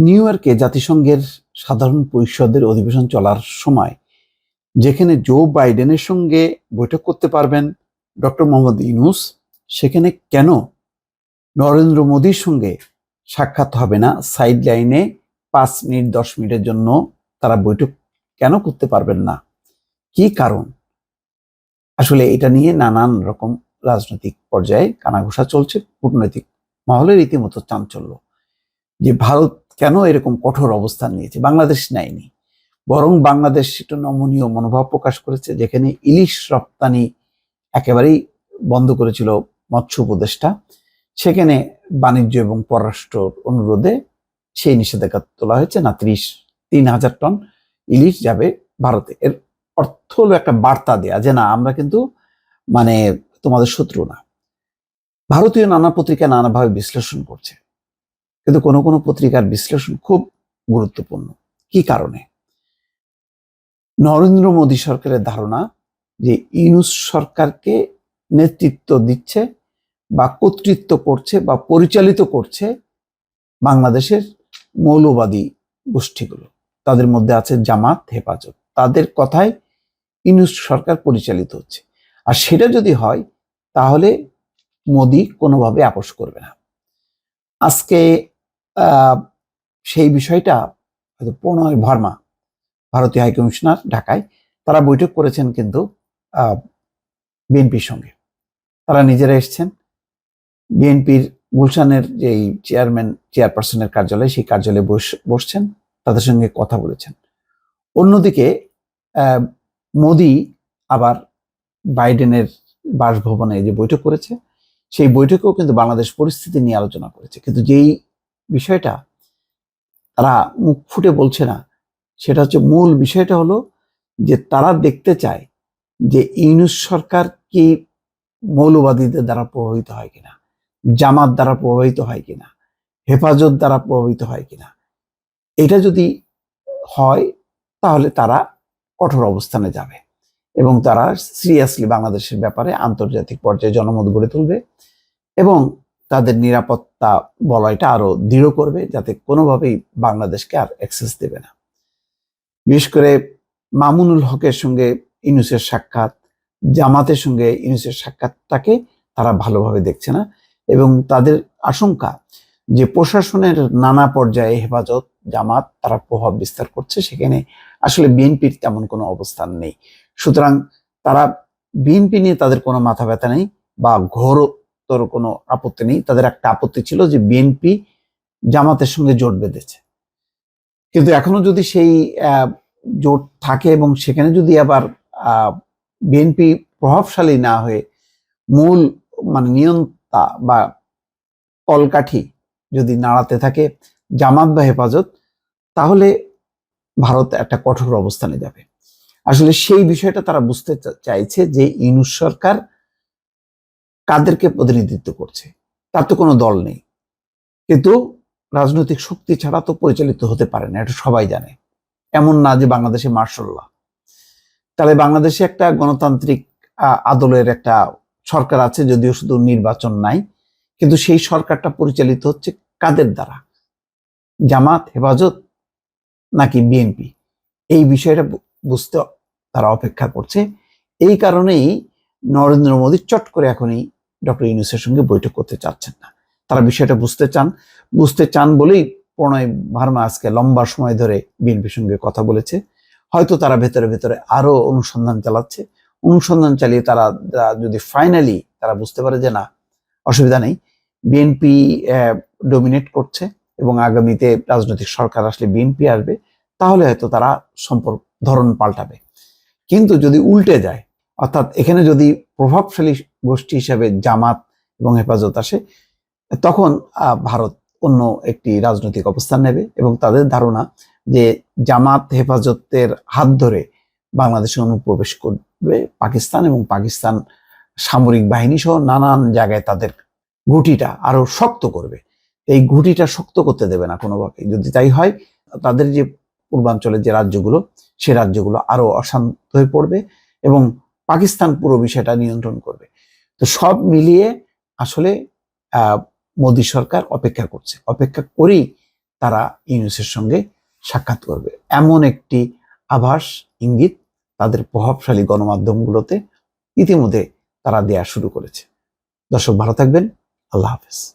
New ইয়র্কে জাতিসংঘের সাধারণ পরিষদের অধিবেশন চলার সময় যেখানে জো বাইডেনের সঙ্গে বৈঠক করতে পারবেন ডক্টর মোহাম্মদ ইউনূস, সেখানে কেন নরেন্দ্র মোদীর সঙ্গে সাক্ষাৎ হবে না? সাইড লাইনে 5 মিনিট 10 মিনিটের জন্য তারা বৈঠক কেন করতে পারবেন না? কি কারণ? আসলে এটা নিয়ে নানান রকম রাজনৈতিক পর্যায়ে কানাঘুষা চলছে, কূটনৈতিক মহলে রীতিমতো চাঞ্চল্য যে ভারত কেন এরকম কঠোর অবস্থান নিয়েছে। বাংলাদেশ নেয়নি, বরং বাংলাদেশ একটু নমনীয় মনোভাব প্রকাশ করেছে, যেখানে ইলিশ রপ্তানি একেবারেই বন্ধ করেছিল মৎস্য উপদেষ্টা, সেখানে বাণিজ্য এবং পররাষ্ট্র অনুরোধে সেই নিষেধাজ্ঞা তোলা হয়েছে না। 3,000 টন ইলিশ যাবে ভারতে। এর অর্থ হলো একটা বার্তা দেয়া যে না, আমরা কিন্তু তোমাদের শত্রু না। ভারতীয় নানা পত্রিকা নানাভাবে বিশ্লেষণ করছে, কিন্তু কোনো কোনো পত্রিকার বিশ্লেষণ খুব গুরুত্বপূর্ণ। কি কারণে? নরেন্দ্র মোদী সরকারের ধারণা যে ইউনূস সরকারকে নেতৃত্ব দিচ্ছে বা কর্তৃত্ব করছে বা পরিচালিত করছে বাংলাদেশের মৌলবাদী গোষ্ঠীগুলো। তাদের মধ্যে আছে জামাত, হেফাজত। তাদের কথায় ইউনূস সরকার পরিচালিত হচ্ছে। আর সেটা যদি হয় তাহলে মোদী কোনোভাবে আপোস করবে না। আজকে সেই বিষয়টা হয়তো প্রণয় ভার্মা, ভারতীয় হাইকমিশনার ঢাকায়, তারা বৈঠক করেছেন কিন্তু বিএনপির সঙ্গে। তারা নিজেরা এসছেন বিএনপির গুলশানের যে চেয়ারপারসনের কার্যালয়, সেই কার্যালয়ে বসছেন, তাদের সঙ্গে কথা বলেছেন। অন্যদিকে মোদী আবার বাইডেনের বাসভবনে যে বৈঠক করেছে, সেই বৈঠকেও কিন্তু বাংলাদেশ পরিস্থিতি নিয়ে আলোচনা করেছে। কিন্তু যেই বিষয়টা তারা মুখ ফুটে বলছে না, সেটা হচ্ছে মূল বিষয়টা হলো যে তারা দেখতে চায় যে ইউনূস সরকার কি মৌলবাদীদের দ্বারা প্রভাবিত হয় কিনা, জামাত দ্বারা প্রভাবিত হয় কিনা, হেফাজত দ্বারা প্রভাবিত হয় কিনা। এটা যদি হয় তাহলে তারা কঠোর অবস্থানে যাবে এবং তারা সিরিয়াসলি বাংলাদেশের ব্যাপারে আন্তর্জাতিক পর্যায়ে জনমত গড়ে তুলবে এবং তাদের নিরাপত্তা বলয়টা আরো দৃঢ় করবে, যাতে কোনোভাবেই বাংলাদেশকে আর অ্যাক্সেস দেবে না। বিশেষ করে মামুনুল হকের সঙ্গে ইউনূসের সাক্ষাৎ, জামাতের সঙ্গে ইউনূসের সাক্ষাৎটাকে তারা ভালোভাবে দেখছে না এবং তাদের আশঙ্কা যে প্রশাসনের নানা পর্যায়ে হেফাজত, জামাত তারা প্রভাব বিস্তার করছে, সেখানে আসলে বিএনপির তেমন কোনো অবস্থান নেই। সুতরাং তারা বিএনপি নিয়ে তাদের কোনো মাথা ব্যথা নেই বা ঘোরতর কোনো আপত্তি নেই। তাদের একটা আপত্তি ছিল যে বিএনপি জামাতের সঙ্গে জোট বেঁধেছে, কিন্তু এখনো যদি সেই জোট থাকে এবং সেখানে যদি আবার বিএনপি প্রভাবশালী না হয়ে মূল নিয়ন্তা বা কলকাঠি যদি নাড়াতে থাকে জামাত বা হেফাজত, তাহলে ভারত একটা কঠোর অবস্থানে যাবে। আসলে সেই বিষয়টা তারা বুঝতে চাইছে যে ইউনূস সরকার কাদেরকে প্রতিনিধিত্ব করছে। তার তো কোনো দল নেই, কিন্তু রাজনৈতিক শক্তি ছাড়া তো পরিচালিত হতে পারে না, এটা সবাই জানে। এমন না যে বাংলাদেশে মার্শাল ল। তাহলে বাংলাদেশে একটা গণতান্ত্রিক আদলের একটা সরকার আছে, যদিও শুধু নির্বাচন নাই, কিন্তু সেই সরকারটা পরিচালিত হচ্ছে কাদের দ্বারা? জামাত, হেফাজত নাকি বিএনপি? এই বিষয়টা বুঝতে তারা অপেক্ষা করছে। এই কারণেই নরেন্দ্র মোদী চট করে এখনই ডক্টর ইউনূসের সঙ্গে বৈঠক করতে চাচ্ছেন না। তারা বিষয়টা বুঝতে চান বলেই প্রণয় ভার্মা আজকে লম্বা সময় ধরে বিএনপির সঙ্গে কথা বলেছে। হয়তো তারা ভেতরে ভেতরে আরো অনুসন্ধান চালাচ্ছে। অনুসন্ধান চালিয়ে তারা যদি ফাইনালি তারা বুঝতে পারে যে না, অসুবিধা নেই, বিএনপি ডমিনেট করছে এবং আগামীতে রাজনৈতিক সরকার আসলে বিএনপি আসবে, তাহলে হয়তো তারা সম্পর্ক ধরন পাল্টাবে। কিন্তু যদি উল্টে যায়, অর্থাৎ এখানে যদি প্রভাবশালী গোষ্ঠী হিসাবে জামাত এবং হেফাজত আসে, তখন ভারত অন্য একটি রাজনৈতিক অবস্থান নেবে এবং তাদের ধারণা যে জামাত হেফাজতের হাত ধরে বাংলাদেশে অনুপ্রবেশ করবে পাকিস্তান এবং পাকিস্তান সামরিক বাহিনী সহ নানান জায়গায় তাদের ঘুঁটিটা আরো শক্ত করবে। এই ঘুঁটিটা শক্ত করতে দেবে না কোনোভাবে। যদি তাই হয়, তাদের যে পূর্বাঞ্চলের যে রাজ্যগুলো, সে রাজ্যগুলো আরো অশান্ত হয়ে পড়বে এবং পাকিস্তান পুরো বিষয়টা নিয়ন্ত্রণ করবে। তো সব মিলিয়ে আসলে মোদী সরকার অপেক্ষা করেই তারা ইউনূসের সঙ্গে সাক্ষাৎ করবে, এমন একটি আভাস ইঙ্গিত তাদের প্রভাবশালী গণমাধ্যমগুলোতে ইতিমধ্যে তারা দেয়া শুরু করেছে। দর্শক ভালো থাকবেন। আল্লাহ হাফেজ।